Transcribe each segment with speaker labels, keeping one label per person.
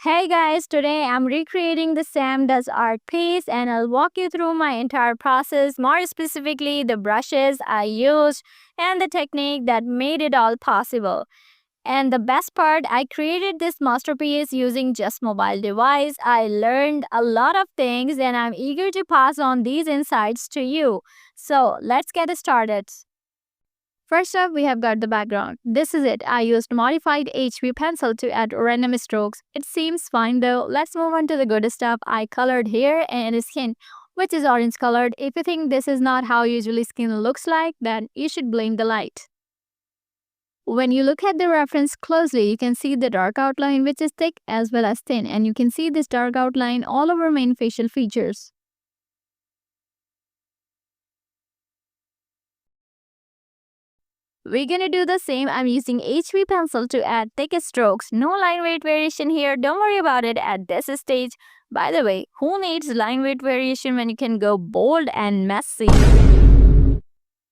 Speaker 1: Hey guys, today I'm recreating the Sam Does Art piece and I'll walk you through my entire process, more specifically the brushes I used and the technique that made it all possible. And the best part, I created this masterpiece using just mobile device. I learned a lot of things and I'm eager to pass on these insights to you. So let's get started. First up, we have got the background. This is it. I used modified HB pencil to add random strokes. It seems fine though. Let's move on to the good stuff. I colored hair and skin, which is orange colored. If you think this is not how usually skin looks like, then you should blame the light. When you look at the reference closely, you can see the dark outline which is thick as well as thin, and you can see this dark outline all over main facial features. We're gonna do the same. I'm using HB pencil to add thick strokes. No line weight variation here. Don't worry about it at this stage. By the way, who needs line weight variation when you can go bold and messy?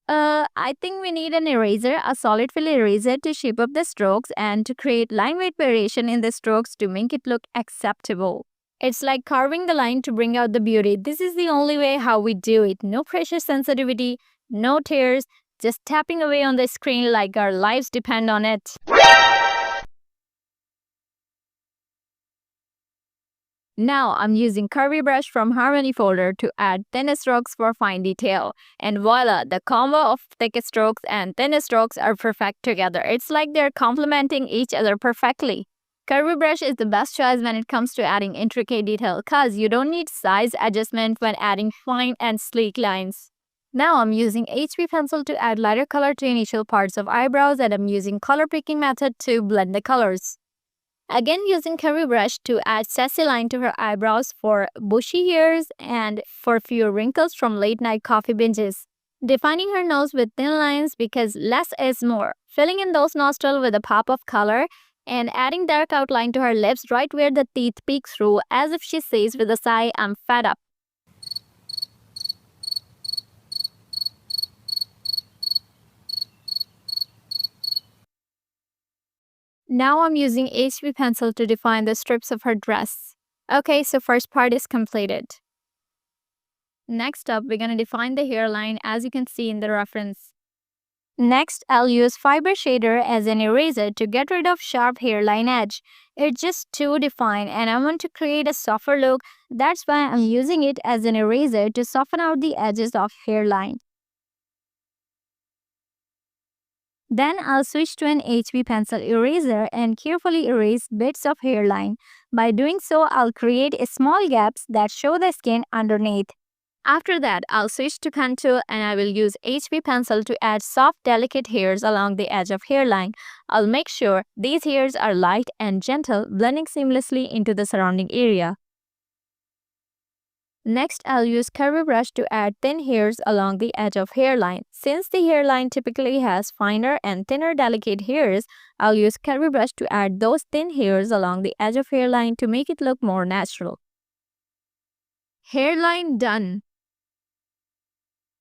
Speaker 1: I think we need an eraser, a solid fill eraser to shape up the strokes and to create line weight variation in the strokes to make it look acceptable. It's like carving the line to bring out the beauty. This is the only way how we do it. No pressure sensitivity, no tears, just tapping away on the screen like our lives depend on it. Now I'm using Curvy brush from Harmony folder to add thin strokes for fine detail. And voila, the combo of thick strokes and thin strokes are perfect together. It's like they're complementing each other perfectly. Curvy brush is the best choice when it comes to adding intricate detail cause you don't need size adjustment when adding fine and sleek lines. Now I'm using HB pencil to add lighter color to initial parts of eyebrows and I'm using color picking method to blend the colors. Again using Curvy brush to add sassy line to her eyebrows for bushy hairs and for few wrinkles from late night coffee binges. Defining her nose with thin lines because less is more. Filling in those nostrils with a pop of color and adding dark outline to her lips right where the teeth peek through as if she says with a sigh, I'm fed up. Now I'm using HB pencil to define the strips of her dress. Okay, so first part is completed. Next up, we're gonna define the hairline as you can see in the reference. Next, I'll use fiber shader as an eraser to get rid of sharp hairline edge. It's just too defined and I want to create a softer look. That's why I'm using it as an eraser to soften out the edges of hairline. Then I'll switch to an HB pencil eraser and carefully erase bits of hairline. By doing so, I'll create small gaps that show the skin underneath. After that, I'll switch to pen tool and I will use HB pencil to add soft delicate hairs along the edge of hairline. I'll make sure these hairs are light and gentle, blending seamlessly into the surrounding area. Next, I'll use Curvy brush to add thin hairs along the edge of hairline. Since the hairline typically has finer and thinner delicate hairs, I'll use Curvy brush to add those thin hairs along the edge of hairline to make it look more natural. Hairline done.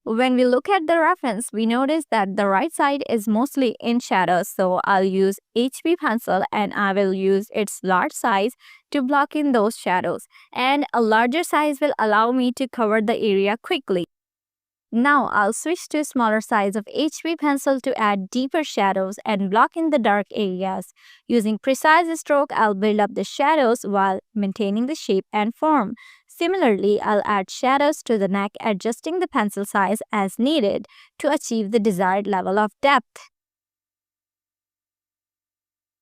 Speaker 1: When we look at the reference, we notice that the right side is mostly in shadow, so I'll use HB pencil and I will use its large size to block in those shadows. And a larger size will allow me to cover the area quickly. Now I'll switch to a smaller size of HB pencil to add deeper shadows and block in the dark areas. Using precise stroke, I'll build up the shadows while maintaining the shape and form. Similarly, I'll add shadows to the neck, adjusting the pencil size as needed to achieve the desired level of depth.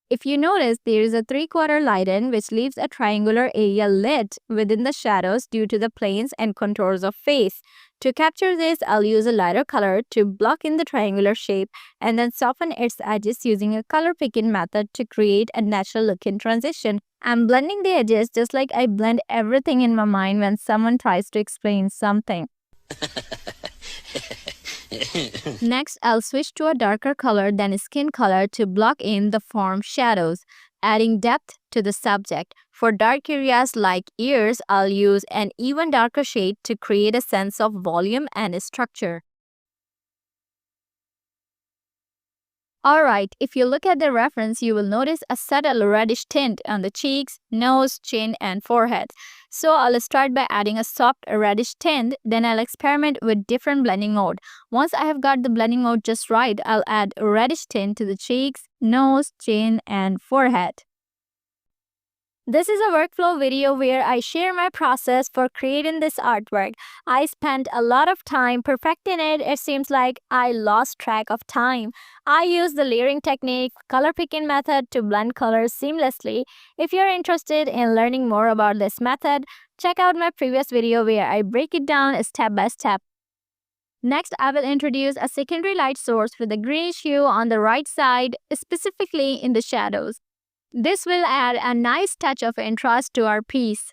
Speaker 1: If you notice, there is a 3/4 lighten which leaves a triangular area lit within the shadows due to the planes and contours of face. To capture this, I'll use a lighter color to block in the triangular shape and then soften its edges using a color picking method to create a natural looking transition. I'm blending the edges just like I blend everything in my mind when someone tries to explain something. Next, I'll switch to a darker color than skin color to block in the form shadows, adding depth to the subject. For dark areas like ears, I'll use an even darker shade to create a sense of volume and structure. Alright, if you look at the reference, you will notice a subtle reddish tint on the cheeks, nose, chin, and forehead. So I'll start by adding a soft reddish tint, then I'll experiment with different blending mode. Once I have got the blending mode just right, I'll add a reddish tint to the cheeks, nose, chin, and forehead. This is a workflow video where I share my process for creating this artwork. I spent a lot of time perfecting it. It seems like I lost track of time. I use the layering technique, color picking method to blend colors seamlessly. If you're interested in learning more about this method, check out my previous video where I break it down step by step. Next, I will introduce a secondary light source with a greenish hue on the right side, specifically in the shadows. This will add a nice touch of interest to our piece.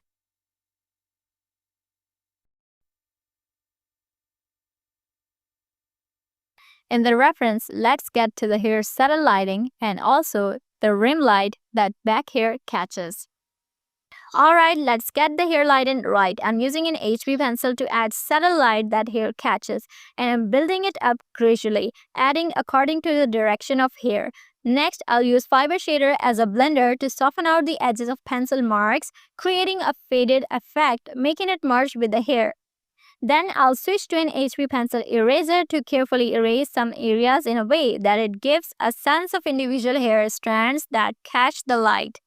Speaker 1: In the reference, let's get to the hair subtle lighting and also the rim light that back hair catches. Alright, let's get the hair lighting right. I'm using an HB pencil to add subtle light that hair catches, and I'm building it up gradually, adding according to the direction of hair. Next, I'll use fiber shader as a blender to soften out the edges of pencil marks, creating a faded effect, making it merge with the hair. Then I'll switch to an HB pencil eraser to carefully erase some areas in a way that it gives a sense of individual hair strands that catch the light.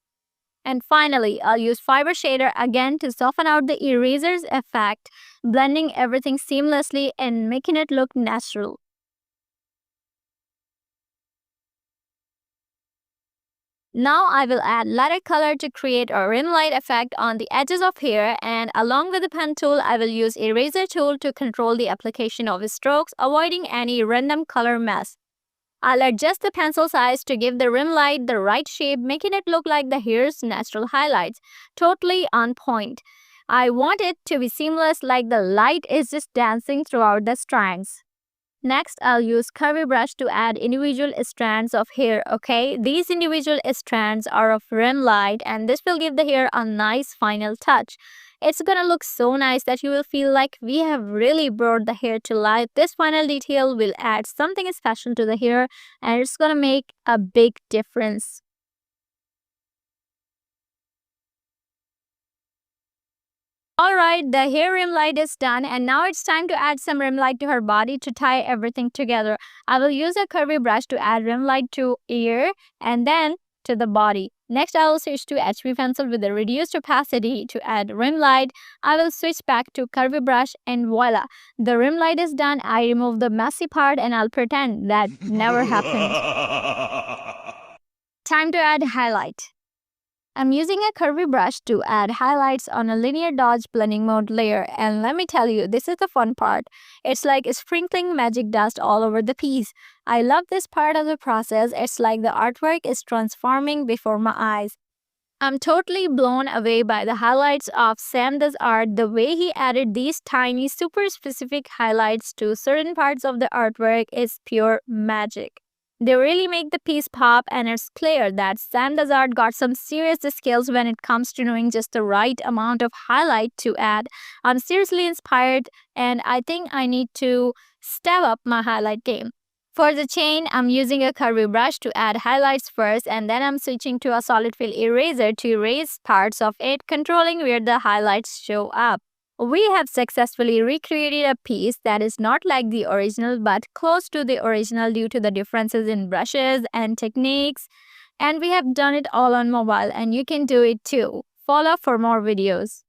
Speaker 1: And finally, I'll use fiber shader again to soften out the eraser's effect, blending everything seamlessly and making it look natural. Now I will add lighter color to create a rim light effect on the edges of hair, and along with the pen tool, I will use eraser tool to control the application of strokes, avoiding any random color mess. I'll adjust the pencil size to give the rim light the right shape, making it look like the hair's natural highlights. Totally on point. I want it to be seamless, like the light is just dancing throughout the strands. Next, I'll use Curvy brush to add individual strands of hair, okay? These individual strands are of rim light and this will give the hair a nice final touch. It's gonna look so nice that you will feel like we have really brought the hair to life. This final detail will add something special to the hair and it's gonna make a big difference. Alright, the hair rim light is done and now it's time to add some rim light to her body to tie everything together. I will use a curvy brush to add rim light to ear and then to the body. Next, I will switch to HB pencil with a reduced opacity to add rim light. I will switch back to curvy brush and voila, the rim light is done. I remove the messy part and I'll pretend that never happened. Time to add highlight. I'm using a curvy brush to add highlights on a linear dodge blending mode layer, and let me tell you, this is the fun part. It's like sprinkling magic dust all over the piece. I love this part of the process. It's like the artwork is transforming before my eyes. I'm totally blown away by the highlights of SAMDOESART. The way he added these tiny, super specific highlights to certain parts of the artwork is pure magic. They really make the piece pop, and it's clear that SAMDOESART got some serious skills when it comes to knowing just the right amount of highlight to add. I'm seriously inspired and I think I need to step up my highlight game. For the chain, I'm using a curvy brush to add highlights first, and then I'm switching to a solid fill eraser to erase parts of it, controlling where the highlights show up. We have successfully recreated a piece that is not like the original but close to the original due to the differences in brushes and techniques. And we have done it all on mobile and you can do it too. Follow for more videos.